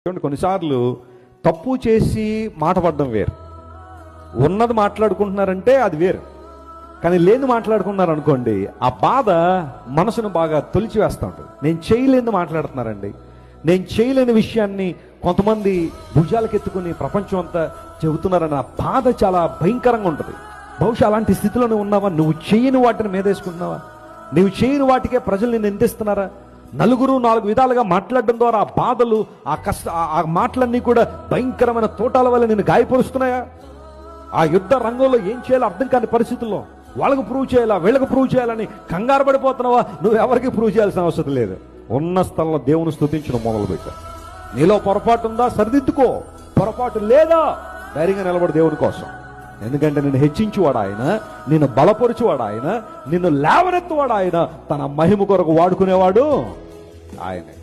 కొన్నిసార్లు తప్పు చేసి మాట పడడం వేరు, ఉన్నది మాట్లాడుకుంటున్నారంటే అది వేరు. కానీ లేని మాట్లాడుకున్నారు అనుకోండి, ఆ బాధ మనసును బాగా తొలిచివేస్తూ ఉంటుంది. నేను చేయలేని మాట్లాడుతున్నారండి, నేను చేయలేని విషయాన్ని కొంతమంది భుజాలకెత్తుకుని ప్రపంచం అంతా చెబుతున్నారని ఆ బాధ చాలా భయంకరంగా ఉంటుంది. బహుశా అలాంటి స్థితిలోనే ఉన్నావా? నువ్వు చేయని వాటిని మీదేసుకుంటున్నావా? నువ్వు చేయని వాటికే ప్రజలు నిన్ను నిందిస్తున్నారా? నలుగురు నాలుగు విధాలుగా మాట్లాడడం ద్వారా ఆ బాధలు, ఆ మాటలన్నీ కూడా భయంకరమైన తోటాల వల్ల నిన్ను గాయపరుస్తున్నాయా? ఆ యుద్ధ రంగంలో ఏం చేయాలో అర్థం కాని పరిస్థితుల్లో వాళ్ళకు ప్రూవ్ చేయాలా, వీళ్ళకు ప్రూవ్ చేయాలని కంగారు పడిపోతున్నావా? నువ్వు ఎవరికి ప్రూవ్ చేయాల్సిన అవసరం లేదు. ఉన్న స్థలంలో దేవుని స్తుతించడం మొదలుపెట్టా. నీలో పొరపాటు ఉందా? సరిదిద్దుకో. పొరపాటు లేదా? ధైర్యంగా నిలబడి దేవుని కోసం. ఎందుకంటే నిన్ను హెచ్చించువాడు ఆయన, నిన్ను బలపరుచువాడు ఆయన, నిన్ను లేవనెత్తువాడు ఆయన, తన మహిమ కొరకు వాడుకునేవాడు ఆయనే.